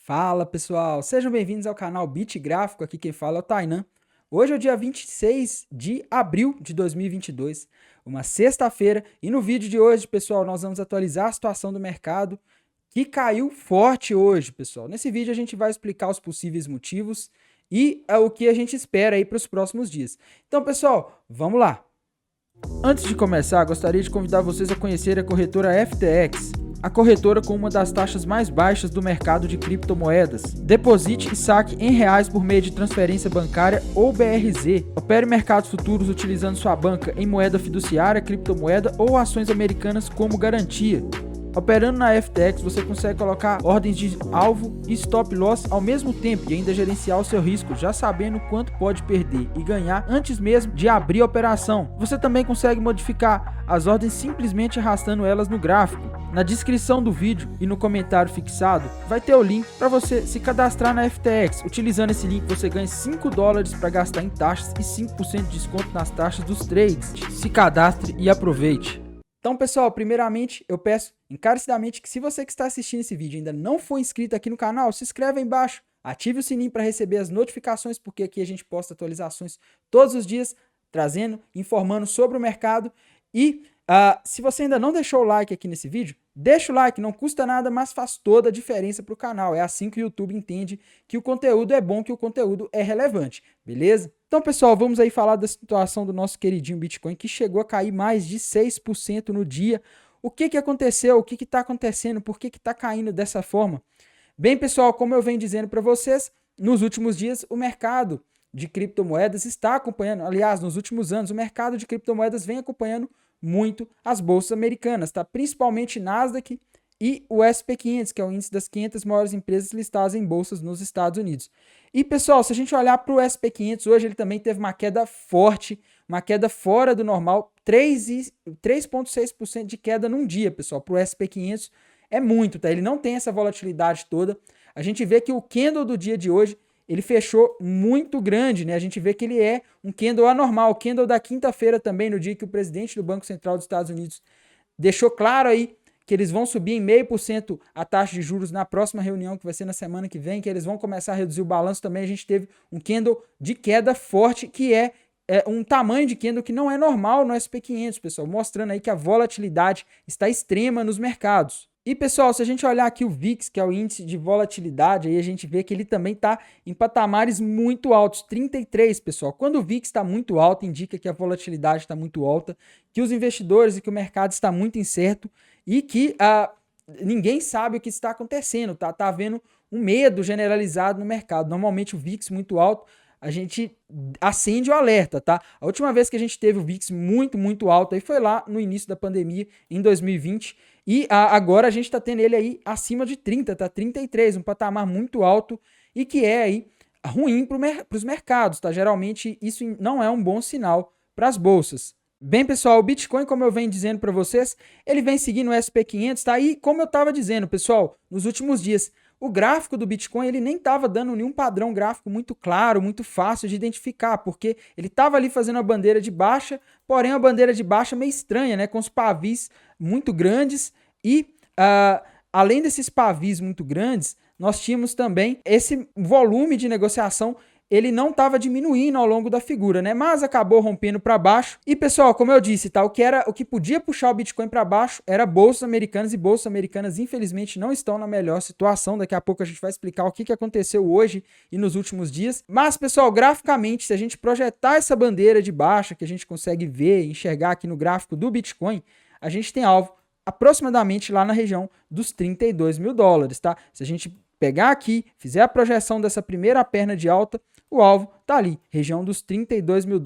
Fala pessoal, sejam bem-vindos ao canal Bit Gráfico, aqui quem fala é o Tainan. Hoje é o dia 26 de abril de 2022, uma sexta-feira, e no vídeo de hoje, pessoal, nós vamos atualizar a situação do mercado que caiu forte hoje, pessoal. Nesse vídeo a gente vai explicar os possíveis motivos e o que a gente espera aí para os próximos dias. Então, pessoal, vamos lá. Antes de começar, gostaria de convidar vocês a conhecer a corretora FTX, a corretora com uma das taxas mais baixas do mercado de criptomoedas. Deposite e saque em reais por meio de transferência bancária ou BRZ. Opere mercados futuros utilizando sua banca em moeda fiduciária, criptomoeda ou ações americanas como garantia. Operando na FTX, você consegue colocar ordens de alvo e stop loss ao mesmo tempo e ainda gerenciar o seu risco, já sabendo quanto pode perder e ganhar antes mesmo de abrir a operação. Você também consegue modificar as ordens simplesmente arrastando elas no gráfico. Na descrição do vídeo e no comentário fixado vai ter o link para você se cadastrar na FTX. Utilizando esse link você ganha $5 para gastar em taxas e 5% de desconto nas taxas dos trades. Se cadastre e aproveite. Então, pessoal, primeiramente, eu peço encarecidamente que se você que está assistindo esse vídeo ainda não for inscrito aqui no canal, se inscreve aí embaixo, ative o sininho para receber as notificações, porque aqui a gente posta atualizações todos os dias, trazendo, informando sobre o mercado. E se você ainda não deixou o like aqui nesse vídeo, deixa o like, não custa nada, mas faz toda a diferença para o canal. É assim que o YouTube entende que o conteúdo é bom, que o conteúdo é relevante, beleza? Então, pessoal, vamos aí falar da situação do nosso queridinho Bitcoin, que chegou a cair mais de 6% no dia. O que aconteceu? O que está acontecendo? Por que está caindo dessa forma? Bem, pessoal, como eu venho dizendo para vocês, nos últimos dias o mercado de criptomoedas está acompanhando, aliás, nos últimos anos, o mercado de criptomoedas vem acompanhando muito as bolsas americanas, tá? Principalmente Nasdaq e o SP500, que é o índice das 500 maiores empresas listadas em bolsas nos Estados Unidos. E, pessoal, se a gente olhar para o SP500, hoje ele também teve uma queda forte, uma queda fora do normal, 3,6% de queda num dia, pessoal. Para o SP500 é muito, tá? Ele não tem essa volatilidade toda. A gente vê que o candle do dia de hoje, ele fechou muito grande, né? A gente vê que ele é um candle anormal. O candle da quinta-feira também, no dia que o presidente do Banco Central dos Estados Unidos deixou claro aí que eles vão subir em 0,5% a taxa de juros na próxima reunião, que vai ser na semana que vem, que eles vão começar a reduzir o balanço também. A gente teve um candle de queda forte, que é um tamanho de candle que não é normal no SP500, pessoal, mostrando aí que a volatilidade está extrema nos mercados. E, pessoal, se a gente olhar aqui o VIX, que é o índice de volatilidade, aí a gente vê que ele também está em patamares muito altos, 33, pessoal. Quando o VIX está muito alto, indica que a volatilidade está muito alta, que os investidores e que o mercado está muito incerto e que ninguém sabe o que está acontecendo, tá? Tá havendo um medo generalizado no mercado. Normalmente o VIX muito alto, a gente acende o alerta, tá? A última vez que a gente teve o VIX muito alto aí foi lá no início da pandemia, em 2020, e agora a gente tá tendo ele aí acima de 30, tá? 33, um patamar muito alto e que é aí ruim para os mercados, tá? Geralmente isso não é um bom sinal para as bolsas. Bem, pessoal, o Bitcoin, como eu venho dizendo para vocês, ele vem seguindo o SP500, tá? E como eu estava dizendo, pessoal, nos últimos dias, o gráfico do Bitcoin, ele nem estava dando nenhum padrão gráfico muito claro, muito fácil de identificar, porque ele estava ali fazendo a bandeira de baixa, porém a bandeira de baixa meio estranha, né? Com os pavis muito grandes e, além desses pavis muito grandes, nós tínhamos também esse volume de negociação, ele não estava diminuindo ao longo da figura, né? Mas acabou rompendo para baixo. E, pessoal, como eu disse, tá? O que podia puxar o Bitcoin para baixo era bolsas americanas, e bolsas americanas, infelizmente, não estão na melhor situação. Daqui a pouco a gente vai explicar o que aconteceu hoje e nos últimos dias. Mas, pessoal, graficamente, se a gente projetar essa bandeira de baixa, que a gente consegue ver, enxergar aqui no gráfico do Bitcoin, a gente tem alvo aproximadamente lá na região dos $32 mil, tá? Se a gente pegar aqui, fizer a projeção dessa primeira perna de alta, o alvo tá ali, região dos $32 mil,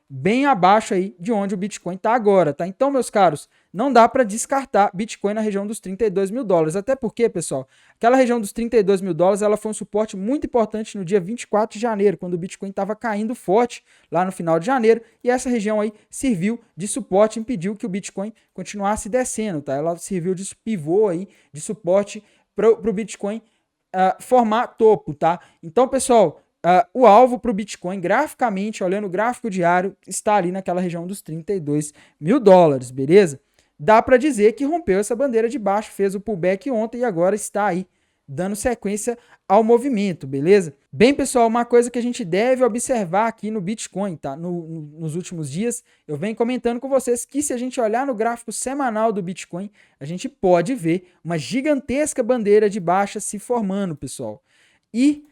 bem abaixo aí de onde o Bitcoin está agora, tá? Então, meus caros, não dá para descartar Bitcoin na região dos $32 mil, até porque, pessoal, aquela região dos $32 mil, ela foi um suporte muito importante no dia 24 de janeiro, quando o Bitcoin estava caindo forte lá no final de janeiro, e essa região aí serviu de suporte, impediu que o Bitcoin continuasse descendo, tá? Ela serviu de pivô aí, de suporte para o Bitcoin formar topo, tá? Então, pessoal, o alvo para o Bitcoin, graficamente, olhando o gráfico diário, está ali naquela região dos $32 mil, beleza? Dá para dizer que rompeu essa bandeira de baixo, fez o pullback ontem e agora está aí dando sequência ao movimento, beleza? Bem, pessoal, uma coisa que a gente deve observar aqui no Bitcoin, tá? Nos últimos dias, eu venho comentando com vocês que se a gente olhar no gráfico semanal do Bitcoin, a gente pode ver uma gigantesca bandeira de baixa se formando, pessoal. E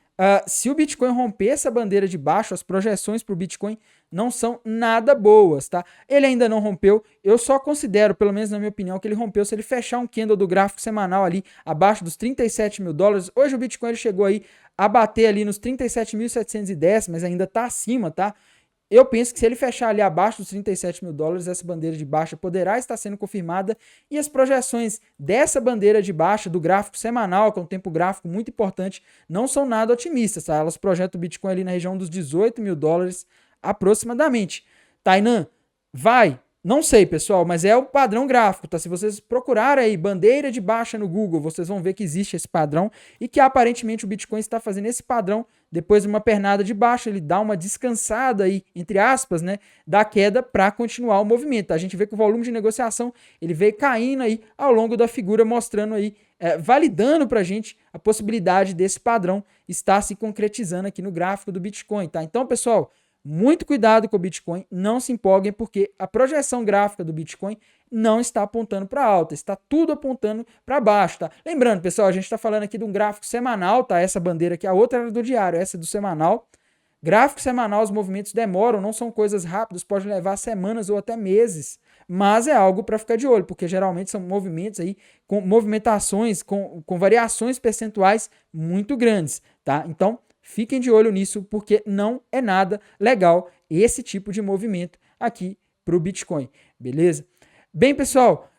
se o Bitcoin romper essa bandeira de baixo, as projeções para o Bitcoin não são nada boas, tá? Ele ainda não rompeu, eu só considero, pelo menos na minha opinião, que ele rompeu se ele fechar um candle do gráfico semanal ali abaixo dos 37 mil dólares. Hoje o Bitcoin ele chegou aí a bater ali nos 37.710, mas ainda tá acima, tá? Eu penso que se ele fechar ali abaixo dos 37 mil dólares, essa bandeira de baixa poderá estar sendo confirmada e as projeções dessa bandeira de baixa do gráfico semanal, que é um tempo gráfico muito importante, não são nada otimistas, tá? Elas projetam o Bitcoin ali na região dos 18 mil dólares aproximadamente. Tainan, vai? Não sei, pessoal, mas é o padrão gráfico, tá? Se vocês procurarem aí bandeira de baixa no Google, vocês vão ver que existe esse padrão e que aparentemente o Bitcoin está fazendo esse padrão depois de uma pernada de baixa, ele dá uma descansada aí, entre aspas, né, da queda para continuar o movimento. A gente vê que o volume de negociação, ele veio caindo aí ao longo da figura, mostrando aí, validando para a gente a possibilidade desse padrão estar se concretizando aqui no gráfico do Bitcoin, tá? Então, pessoal, muito cuidado com o Bitcoin, não se empolguem, porque a projeção gráfica do Bitcoin não está apontando para alta, está tudo apontando para baixo, tá? Lembrando, pessoal, a gente está falando aqui de um gráfico semanal, tá? Essa bandeira aqui, a outra era do diário, essa é do semanal. Gráfico semanal, os movimentos demoram, não são coisas rápidas, pode levar semanas ou até meses, mas é algo para ficar de olho, porque geralmente são movimentos aí com movimentações, com variações percentuais muito grandes, tá? Então, fiquem de olho nisso, porque não é nada legal esse tipo de movimento aqui para o Bitcoin, beleza? Bem, pessoal,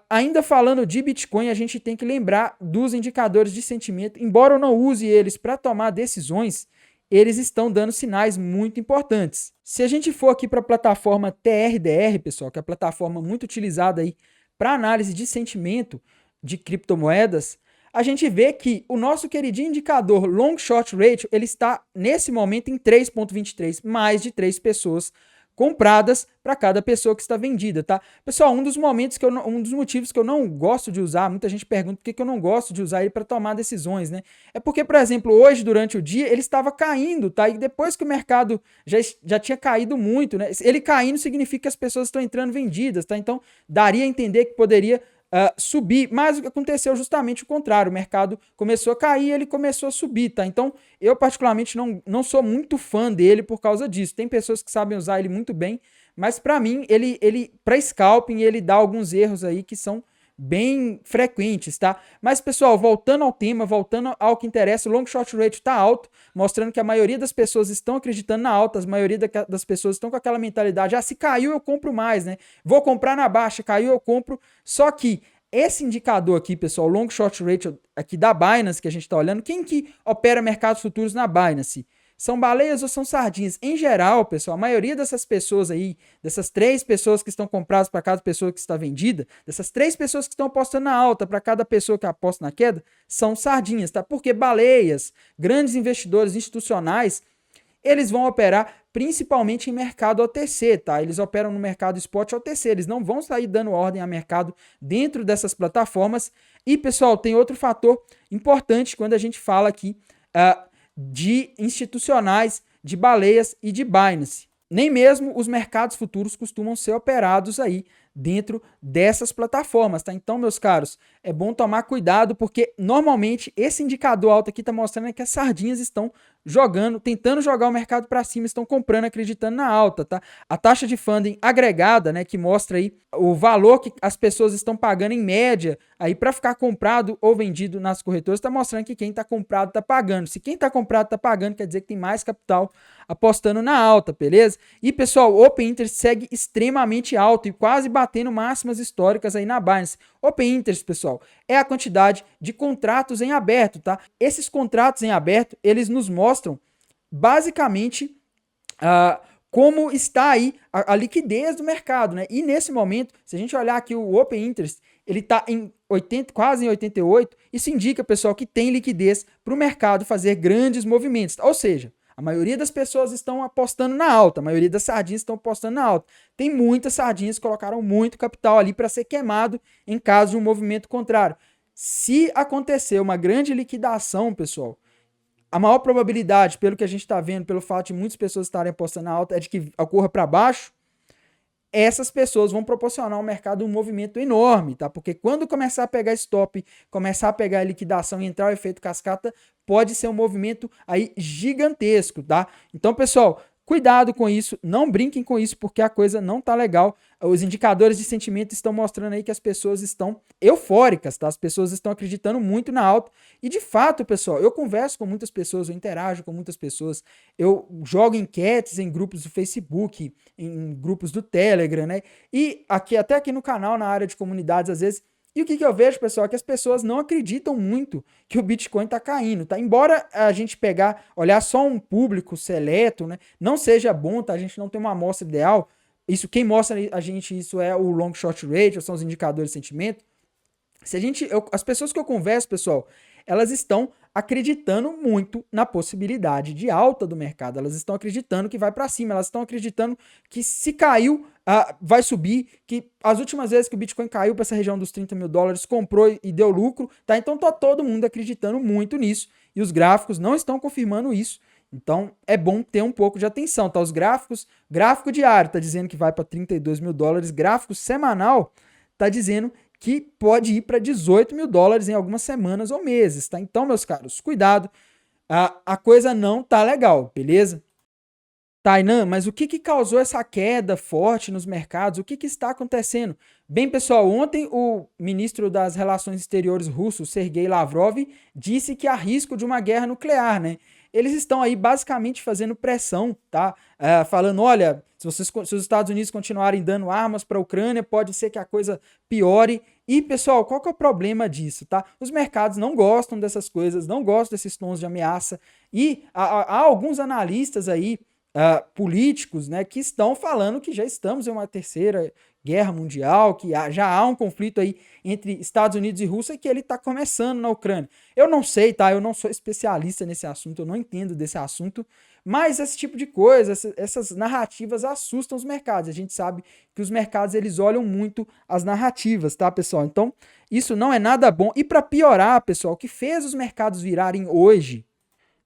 ainda falando de Bitcoin, a gente tem que lembrar dos indicadores de sentimento. Embora eu não use eles para tomar decisões, eles estão dando sinais muito importantes. Se a gente for aqui para a plataforma TRDR, pessoal, que é a plataforma muito utilizada aí para análise de sentimento de criptomoedas, a gente vê que o nosso queridinho indicador Long Short Ratio, ele está nesse momento em 3,23, mais de 3 pessoas compradas para cada pessoa que está vendida, tá? Pessoal, um dos motivos que eu não gosto de usar, muita gente pergunta por que eu não gosto de usar ele para tomar decisões, né? É porque, por exemplo, hoje, durante o dia, ele estava caindo, tá? E depois que o mercado já tinha caído muito, né? Ele caindo significa que as pessoas estão entrando vendidas, tá? Então, daria a entender que poderia subir, mas o que aconteceu justamente o contrário, o mercado começou a cair, ele começou a subir, tá? Então, eu particularmente não sou muito fã dele por causa disso. Tem pessoas que sabem usar ele muito bem, mas para mim, ele para scalping, ele dá alguns erros aí que são bem frequentes, tá? Mas, pessoal, voltando ao tema, voltando ao que interessa, o long short ratio tá alto, mostrando que a maioria das pessoas estão acreditando na alta, a maioria das pessoas estão com aquela mentalidade, se caiu eu compro mais, né? Vou comprar na baixa, caiu eu compro. Só que esse indicador aqui, pessoal, o long short ratio aqui da Binance que a gente está olhando, quem que opera mercados futuros na Binance? São baleias ou são sardinhas? Em geral, pessoal, a maioria dessas pessoas aí, dessas 3 pessoas que estão compradas para cada pessoa que está vendida, dessas 3 pessoas que estão apostando na alta para cada pessoa que aposta na queda, são sardinhas, tá? Porque baleias, grandes investidores institucionais, eles vão operar principalmente em mercado OTC, tá? Eles operam no mercado spot OTC, eles não vão sair dando ordem a mercado dentro dessas plataformas. E, pessoal, tem outro fator importante quando a gente fala aqui de institucionais, de baleias e de Binance. Nem mesmo os mercados futuros costumam ser operados aí dentro dessas plataformas, tá? Então, meus caros, é bom tomar cuidado, porque normalmente esse indicador alto aqui está mostrando que as sardinhas estão jogando, tentando jogar o mercado para cima, estão comprando, acreditando na alta, tá? A taxa de funding agregada, né, que mostra aí o valor que as pessoas estão pagando em média aí para ficar comprado ou vendido nas corretoras, está mostrando que quem está comprado está pagando. Se quem está comprado está pagando, quer dizer que tem mais capital apostando na alta, beleza? E, pessoal, o Open Interest segue extremamente alto e quase batendo máximas históricas aí na Binance. Open Interest, pessoal, é a quantidade de contratos em aberto, tá? Esses contratos em aberto, eles nos mostram basicamente como está aí a liquidez do mercado, né? E nesse momento, se a gente olhar aqui o Open Interest, ele está em 80, quase em 88, isso indica, pessoal, que tem liquidez para o mercado fazer grandes movimentos. Ou seja, a maioria das pessoas estão apostando na alta, a maioria das sardinhas estão apostando na alta. Tem muitas sardinhas que colocaram muito capital ali para ser queimado em caso de um movimento contrário. Se acontecer uma grande liquidação, pessoal, a maior probabilidade, pelo que a gente está vendo, pelo fato de muitas pessoas estarem apostando alta, é de que ocorra para baixo. Essas pessoas vão proporcionar ao mercado um movimento enorme, tá? Porque quando começar a pegar stop, começar a pegar a liquidação e entrar o efeito cascata, pode ser um movimento aí gigantesco, tá? Então, pessoal, cuidado com isso, não brinquem com isso, porque a coisa não tá legal. Os indicadores de sentimento estão mostrando aí que as pessoas estão eufóricas, tá? As pessoas estão acreditando muito na alta. E de fato, pessoal, eu converso com muitas pessoas, eu interajo com muitas pessoas, eu jogo enquetes em grupos do Facebook, em grupos do Telegram, né? E até aqui no canal, na área de comunidades, às vezes. E o que eu vejo, pessoal, é que as pessoas não acreditam muito que o Bitcoin está caindo, tá? Embora a gente olhar só um público seleto, né, não seja bom, tá? A gente não tem uma amostra ideal. Isso, quem mostra a gente isso é o long short ratio, são os indicadores de sentimento. As pessoas que eu converso, pessoal, elas estão acreditando muito na possibilidade de alta do mercado. Elas estão acreditando que vai para cima. Elas estão acreditando que se caiu, vai subir. Que as últimas vezes que o Bitcoin caiu para essa região dos 30 mil dólares, comprou e deu lucro. Tá? Então tá todo mundo acreditando muito nisso. E os gráficos não estão confirmando isso. Então é bom ter um pouco de atenção. Tá? Os gráfico diário está dizendo que vai para 32 mil dólares. Gráfico semanal está dizendo que pode ir para 18 mil dólares em algumas semanas ou meses, tá? Então, meus caros, cuidado, a coisa não tá legal, beleza? Tainan, mas o que causou essa queda forte nos mercados? O que está acontecendo? Bem, pessoal, ontem o ministro das Relações Exteriores russo, Sergei Lavrov, disse que há risco de uma guerra nuclear, né? Eles estão aí basicamente fazendo pressão, tá? Falando, olha, se os Estados Unidos continuarem dando armas para a Ucrânia, pode ser que a coisa piore. E, pessoal, qual que é o problema disso, tá? Os mercados não gostam dessas coisas, não gostam desses tons de ameaça. E há alguns analistas aí, políticos, né, que estão falando que já estamos em uma terceira guerra mundial, que já há um conflito aí entre Estados Unidos e Rússia e que ele está começando na Ucrânia. Eu não sei, tá? Eu não sou especialista nesse assunto, eu não entendo desse assunto, mas esse tipo de coisa, essas narrativas assustam os mercados. A gente sabe que os mercados, eles olham muito as narrativas, tá, pessoal? Então, isso não é nada bom. E para piorar, pessoal, o que fez os mercados virarem hoje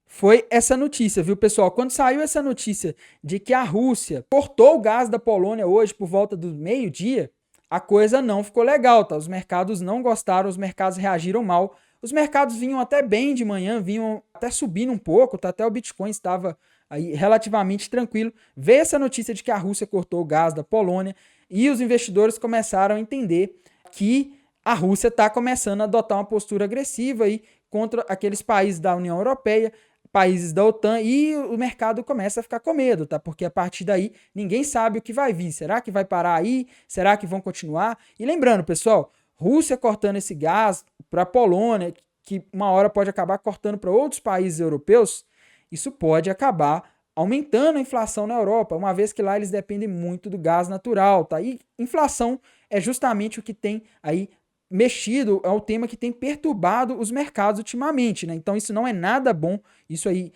foi essa notícia, viu, pessoal? Quando saiu essa notícia de que a Rússia cortou o gás da Polônia hoje por volta do meio-dia, a coisa não ficou legal, tá? Os mercados não gostaram, os mercados reagiram mal. Os mercados vinham até bem de manhã, vinham até subindo um pouco, tá? Até o Bitcoin estava aí relativamente tranquilo. Veio essa notícia de que a Rússia cortou o gás da Polônia e os investidores começaram a entender que a Rússia está começando a adotar uma postura agressiva aí contra aqueles países da União Europeia, países da OTAN, e o mercado começa a ficar com medo, tá? Porque a partir daí ninguém sabe o que vai vir. Será que vai parar aí? Será que vão continuar? E lembrando, pessoal, Rússia cortando esse gás para a Polônia, que uma hora pode acabar cortando para outros países europeus, isso pode acabar aumentando a inflação na Europa, uma vez que lá eles dependem muito do gás natural, tá? E inflação é justamente o que tem aí mexido, é o tema que tem perturbado os mercados ultimamente, né? Então isso não é nada bom, isso aí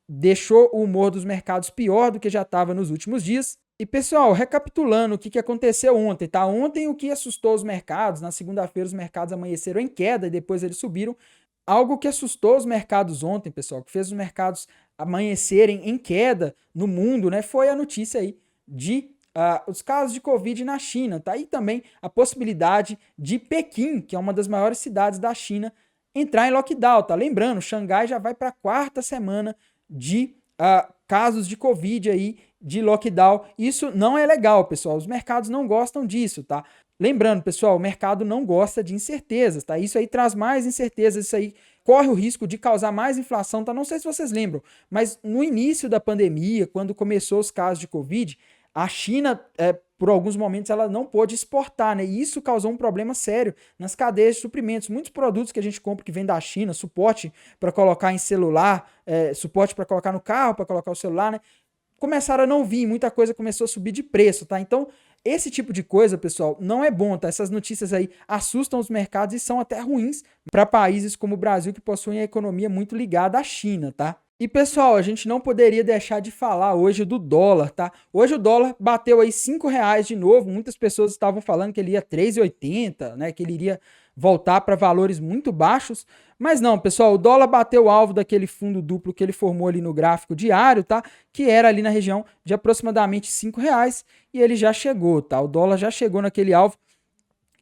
deixou o humor dos mercados pior do que já estava nos últimos dias. E pessoal, recapitulando o que aconteceu ontem, tá? Ontem o que assustou os mercados, na segunda-feira os mercados amanheceram em queda e depois eles subiram. Algo que assustou os mercados ontem, pessoal, que fez os mercados amanhecerem em queda no mundo, né? Foi a notícia aí de os casos de Covid na China, tá? E também a possibilidade de Pequim, que é uma das maiores cidades da China, entrar em lockdown, tá? Lembrando, Xangai já vai para a quarta semana de casos de Covid aí, de lockdown. Isso não é legal, pessoal. Os mercados não gostam disso, tá? Lembrando, pessoal, o mercado não gosta de incertezas, tá? Isso aí traz mais incertezas, isso aí corre o risco de causar mais inflação, tá? Não sei se vocês lembram, mas no início da pandemia, quando começou os casos de Covid, a China, por alguns momentos, ela não pôde exportar, né? E isso causou um problema sério nas cadeias de suprimentos. Muitos produtos que a gente compra que vem da China, suporte para colocar em celular, suporte para colocar no carro, para colocar o celular, né? Começaram a não vir, muita coisa começou a subir de preço, tá? Então, esse tipo de coisa, pessoal, não é bom, tá? Essas notícias aí assustam os mercados e são até ruins para países como o Brasil, que possuem a economia muito ligada à China, tá? E, pessoal, a gente não poderia deixar de falar hoje do dólar, tá? Hoje o dólar bateu aí R$ 5 de novo. Muitas pessoas estavam falando que ele ia 3,80, né? Que ele iria voltar para valores muito baixos, mas não, pessoal, o dólar bateu o alvo daquele fundo duplo que ele formou ali no gráfico diário, tá? Que era ali na região de aproximadamente R$ 5, e ele já chegou, tá? O dólar já chegou naquele alvo.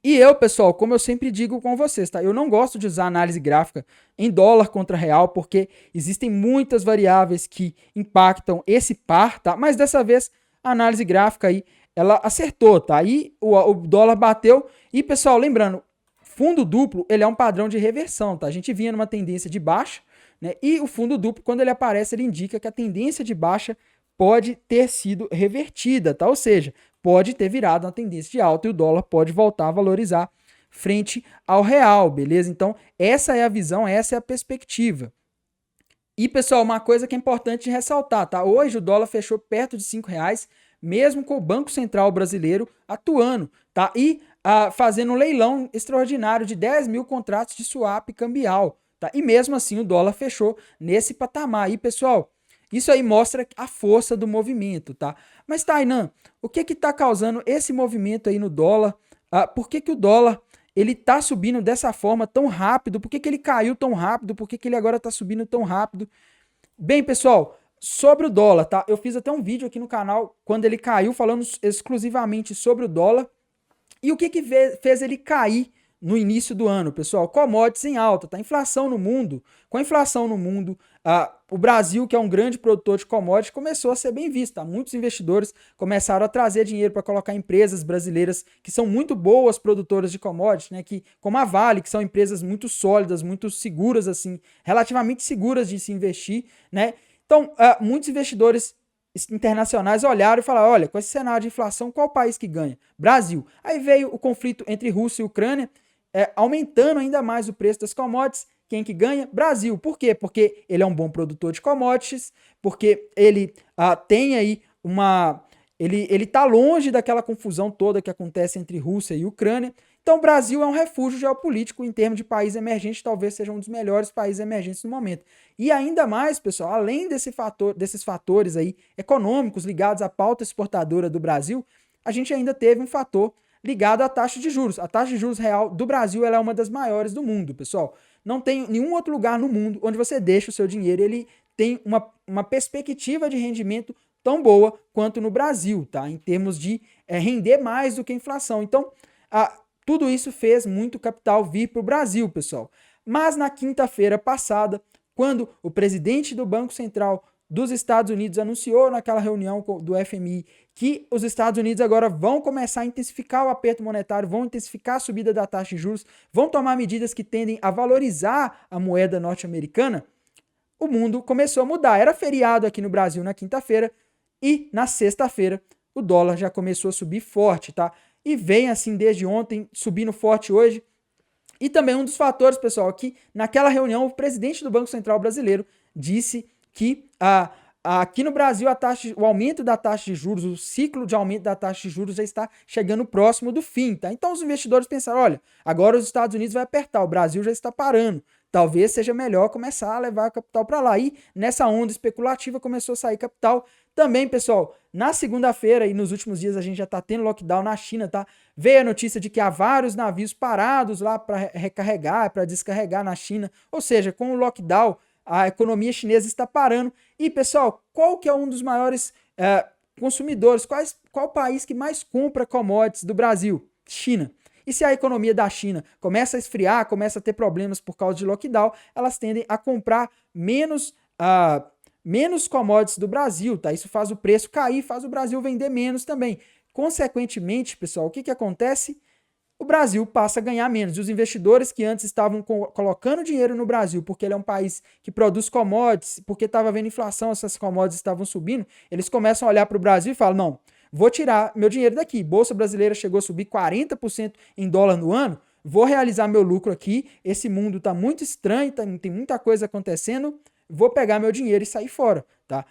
E eu, pessoal, como eu sempre digo com vocês, tá? Eu não gosto de usar análise gráfica em dólar contra real, porque existem muitas variáveis que impactam esse par, tá? Mas dessa vez a análise gráfica aí, ela acertou, tá? Aí o dólar bateu e, pessoal, lembrando, fundo duplo, ele é um padrão de reversão, tá? A gente vinha numa tendência de baixa, né? E o fundo duplo, quando ele aparece, ele indica que a tendência de baixa pode ter sido revertida, tá? Ou seja, pode ter virado uma tendência de alta e o dólar pode voltar a valorizar frente ao real, beleza? Então, essa é a visão, essa é a perspectiva. E, pessoal, uma coisa que é importante ressaltar, tá? Hoje o dólar fechou perto de R$ 5, mesmo com o Banco Central brasileiro atuando, tá? E fazendo um leilão extraordinário de 10 mil contratos de swap cambial, tá? E mesmo assim o dólar fechou nesse patamar. Aí, pessoal, isso aí mostra a força do movimento, tá? Mas, Tainan, o que está causando esse movimento aí no dólar? Por que o dólar ele está subindo dessa forma tão rápido? Por que ele caiu tão rápido? Por que ele agora está subindo tão rápido? Bem, pessoal, sobre o dólar, tá? Eu fiz até um vídeo aqui no canal quando ele caiu, falando exclusivamente sobre o dólar. E o que fez ele cair no início do ano, pessoal? Commodities em alta, tá? Inflação no mundo. Com a inflação no mundo, o Brasil, que é um grande produtor de commodities, começou a ser bem visto, tá? Muitos investidores começaram a trazer dinheiro para colocar em empresas brasileiras que são muito boas produtoras de commodities, né? Como a Vale, que são empresas muito sólidas, muito seguras, assim, relativamente seguras de se investir, né? Então, muitos investidores internacionais olharam e falaram, olha, com esse cenário de inflação, qual país que ganha? Brasil. Aí veio o conflito entre Rússia e Ucrânia, aumentando ainda mais o preço das commodities. Quem que ganha? Brasil. Por quê? Porque ele é um bom produtor de commodities, porque ele tem aí uma... Ele está longe daquela confusão toda que acontece entre Rússia e Ucrânia. Então, o Brasil é um refúgio geopolítico em termos de país emergente, talvez seja um dos melhores países emergentes no momento. E ainda mais, pessoal, além desses fatores aí econômicos ligados à pauta exportadora do Brasil, a gente ainda teve um fator ligado à taxa de juros. A taxa de juros real do Brasil ela é uma das maiores do mundo, pessoal. Não tem nenhum outro lugar no mundo onde você deixa o seu dinheiro, ele tem uma perspectiva de rendimento tão boa quanto no Brasil, tá? Em termos de render mais do que a inflação. Então, tudo isso fez muito capital vir para o Brasil, pessoal. Mas na quinta-feira passada, quando o presidente do Banco Central dos Estados Unidos anunciou naquela reunião do FMI que os Estados Unidos agora vão começar a intensificar o aperto monetário, vão intensificar a subida da taxa de juros, vão tomar medidas que tendem a valorizar a moeda norte-americana, o mundo começou a mudar. Era feriado aqui no Brasil na quinta-feira e na sexta-feira o dólar já começou a subir forte, tá? E vem assim desde ontem, subindo forte hoje. E também um dos fatores, pessoal, que naquela reunião o presidente do Banco Central brasileiro disse que aqui no Brasil o aumento da taxa de juros, o ciclo de aumento da taxa de juros já está chegando próximo do fim, tá? Então os investidores pensaram, olha, agora os Estados Unidos vai apertar, o Brasil já está parando. Talvez seja melhor começar a levar capital para lá. E nessa onda especulativa começou a sair capital. Também, pessoal, na segunda-feira e nos últimos dias a gente já está tendo lockdown na China, tá? Veio a notícia de que há vários navios parados lá para recarregar, para descarregar na China. Ou seja, com o lockdown, a economia chinesa está parando. E, pessoal, qual que é um dos maiores consumidores? Qual país que mais compra commodities do Brasil? China. E se a economia da China começa a esfriar, começa a ter problemas por causa de lockdown, elas tendem a comprar menos commodities do Brasil, tá? Isso faz o preço cair, faz o Brasil vender menos também. Consequentemente, pessoal, o que acontece? O Brasil passa a ganhar menos. E os investidores que antes estavam colocando dinheiro no Brasil, porque ele é um país que produz commodities, porque estava vendo inflação, essas commodities estavam subindo, eles começam a olhar para o Brasil e falam, não, vou tirar meu dinheiro daqui. Bolsa brasileira chegou a subir 40% em dólar no ano, vou realizar meu lucro aqui, esse mundo está muito estranho, tem muita coisa acontecendo, vou pegar meu dinheiro e sair fora, tá?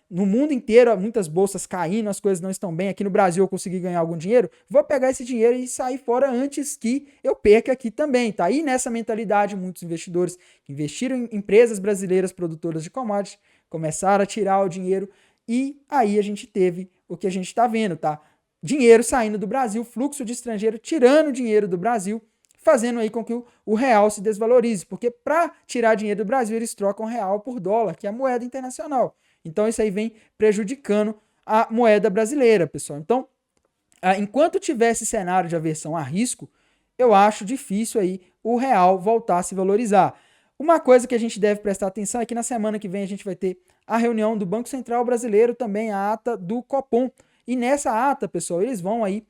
No mundo inteiro, muitas bolsas caindo, as coisas não estão bem. Aqui no Brasil eu consegui ganhar algum dinheiro, vou pegar esse dinheiro e sair fora antes que eu perca aqui também, tá? E nessa mentalidade, muitos investidores que investiram em empresas brasileiras produtoras de commodities começaram a tirar o dinheiro e aí a gente teve o que a gente está vendo, tá? Dinheiro saindo do Brasil, fluxo de estrangeiro tirando dinheiro do Brasil, fazendo aí com que o real se desvalorize, porque para tirar dinheiro do Brasil, eles trocam real por dólar, que é a moeda internacional. Então isso aí vem prejudicando a moeda brasileira, pessoal. Então, enquanto tiver esse cenário de aversão a risco, eu acho difícil aí o real voltar a se valorizar. Uma coisa que a gente deve prestar atenção é que na semana que vem a gente vai ter a reunião do Banco Central Brasileiro, também a ata do Copom. E nessa ata, pessoal, eles vão aí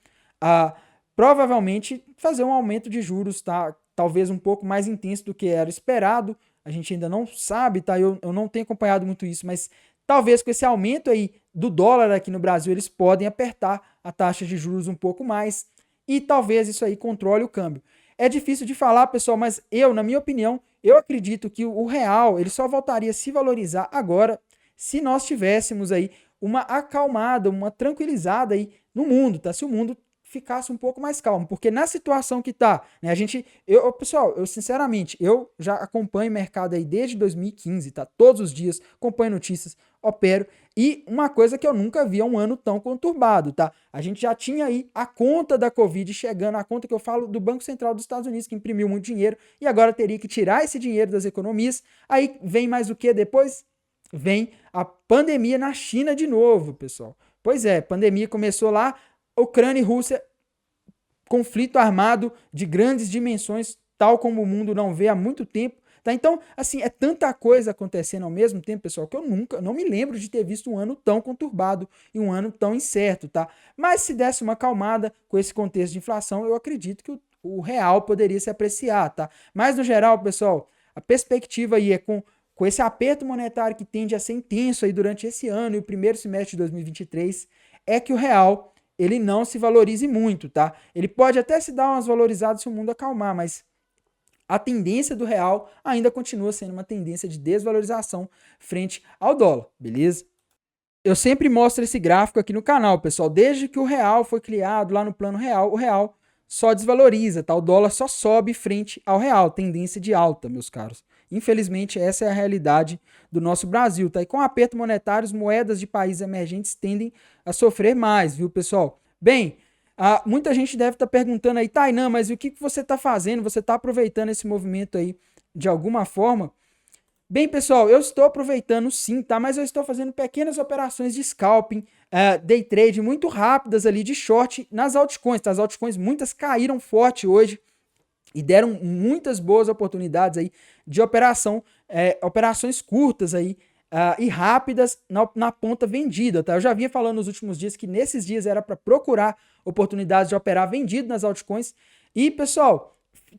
provavelmente fazer um aumento de juros, tá? Talvez um pouco mais intenso do que era esperado. A gente ainda não sabe, tá? Eu não tenho acompanhado muito isso, mas talvez com esse aumento aí do dólar aqui no Brasil, eles podem apertar a taxa de juros um pouco mais e talvez isso aí controle o câmbio. É difícil de falar, pessoal, mas na minha opinião, eu acredito que o real ele só voltaria a se valorizar agora se nós tivéssemos aí uma acalmada, uma tranquilizada aí no mundo, tá? Se o mundo ficasse um pouco mais calmo, porque na situação que tá, né, pessoal, eu sinceramente, eu já acompanho o mercado aí desde 2015, tá? Todos os dias, acompanho notícias, opero, e uma coisa que eu nunca vi é um ano tão conturbado, tá? A gente já tinha aí a conta da Covid chegando, a conta que eu falo do Banco Central dos Estados Unidos, que imprimiu muito dinheiro, e agora teria que tirar esse dinheiro das economias, aí vem mais o que depois? Vem a pandemia na China de novo, pessoal. Pois é, pandemia começou lá, Ucrânia e Rússia, conflito armado de grandes dimensões, tal como o mundo não vê há muito tempo. Tá? Então, assim, é tanta coisa acontecendo ao mesmo tempo, pessoal, que eu não me lembro de ter visto um ano tão conturbado e um ano tão incerto, tá? Mas se desse uma acalmada com esse contexto de inflação, eu acredito que o real poderia se apreciar, tá? Mas, no geral, pessoal, a perspectiva aí é com esse aperto monetário que tende a ser intenso aí durante esse ano e o primeiro semestre de 2023, é que o real ele não se valorize muito, tá? Ele pode até se dar umas valorizadas se o mundo acalmar, mas a tendência do real ainda continua sendo uma tendência de desvalorização frente ao dólar, beleza? Eu sempre mostro esse gráfico aqui no canal, pessoal. Desde que o real foi criado lá no plano real, o real só desvaloriza, tá? O dólar só sobe frente ao real, tendência de alta, meus caros. Infelizmente, essa é a realidade do nosso Brasil, tá? E com aperto monetário, as moedas de países emergentes tendem a sofrer mais, viu, pessoal? Bem, muita gente deve estar perguntando aí, Tainan, mas o que você está fazendo? Você está aproveitando esse movimento aí de alguma forma? Bem, pessoal, eu estou aproveitando sim, tá? Mas eu estou fazendo pequenas operações de scalping, day trade muito rápidas ali de short nas altcoins, tá? As altcoins muitas caíram forte hoje e deram muitas boas oportunidades aí de operações curtas aí e rápidas na ponta vendida, tá? Eu já vinha falando nos últimos dias que nesses dias era para procurar oportunidades de operar vendido nas altcoins e, pessoal,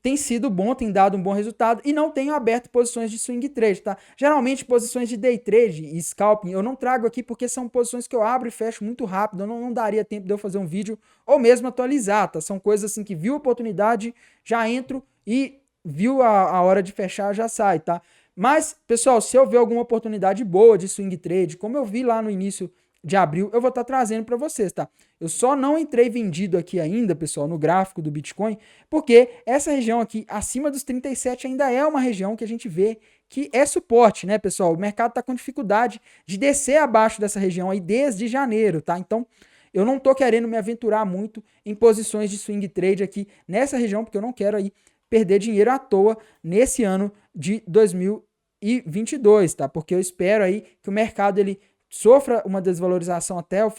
tem sido bom, tem dado um bom resultado e não tenho aberto posições de swing trade, tá? Geralmente posições de day trade e scalping eu não trago aqui porque são posições que eu abro e fecho muito rápido, não daria tempo de eu fazer um vídeo ou mesmo atualizar, tá? São coisas assim que viu a oportunidade, já entro e viu a hora de fechar, já sai, tá? Mas, pessoal, se eu ver alguma oportunidade boa de swing trade, como eu vi lá no início de abril, eu vou estar trazendo para vocês, tá? Eu só não entrei vendido aqui ainda, pessoal, no gráfico do Bitcoin, porque essa região aqui, acima dos 37, ainda é uma região que a gente vê que é suporte, né, pessoal? O mercado está com dificuldade de descer abaixo dessa região aí desde janeiro, tá? Então, eu não tô querendo me aventurar muito em posições de swing trade aqui nessa região, porque eu não quero aí perder dinheiro à toa nesse ano de 2022, tá? Porque eu espero aí que o mercado ele sofra uma desvalorização até o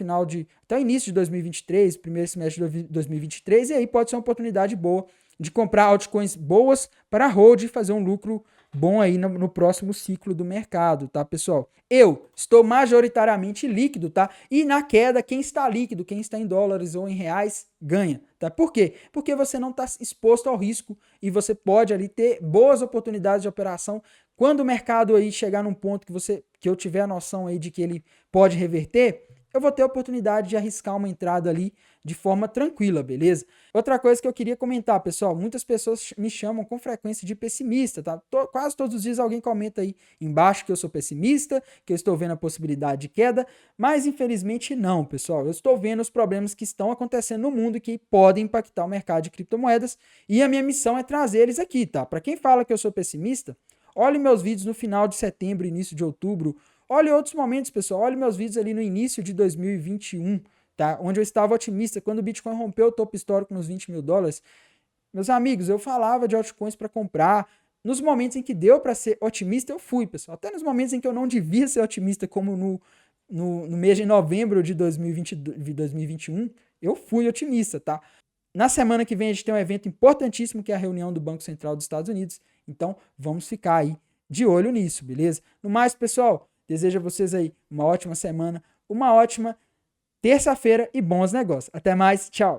início de 2023, primeiro semestre de 2023, e aí pode ser uma oportunidade boa de comprar altcoins boas para hold e fazer um lucro bom aí no próximo ciclo do mercado, tá, pessoal? Eu estou majoritariamente líquido, tá? E na queda, quem está líquido, quem está em dólares ou em reais, ganha, tá? Por quê? Porque você não está exposto ao risco e você pode ali ter boas oportunidades de operação quando o mercado aí chegar num ponto que eu tiver a noção aí de que ele pode reverter, eu vou ter a oportunidade de arriscar uma entrada ali de forma tranquila, beleza? Outra coisa que eu queria comentar, pessoal, muitas pessoas me chamam com frequência de pessimista, tá? Quase todos os dias alguém comenta aí embaixo que eu sou pessimista, que eu estou vendo a possibilidade de queda, mas infelizmente não, pessoal. Eu estou vendo os problemas que estão acontecendo no mundo e que podem impactar o mercado de criptomoedas e a minha missão é trazer eles aqui, tá? Para quem fala que eu sou pessimista, olhe meus vídeos no final de setembro, início de outubro. Olhe outros momentos, pessoal. Olhe meus vídeos ali no início de 2021, tá? Onde eu estava otimista. Quando o Bitcoin rompeu o topo histórico nos 20 mil dólares, Meus amigos, eu falava de altcoins para comprar. Nos momentos em que deu para ser otimista, eu fui, pessoal. Até nos momentos em que eu não devia ser otimista, como no mês de novembro de 2021, eu fui otimista, tá? Na semana que vem a gente tem um evento importantíssimo, que é a reunião do Banco Central dos Estados Unidos. Então, vamos ficar aí de olho nisso, beleza? No mais, pessoal, desejo a vocês aí uma ótima semana, uma ótima terça-feira e bons negócios. Até mais, tchau!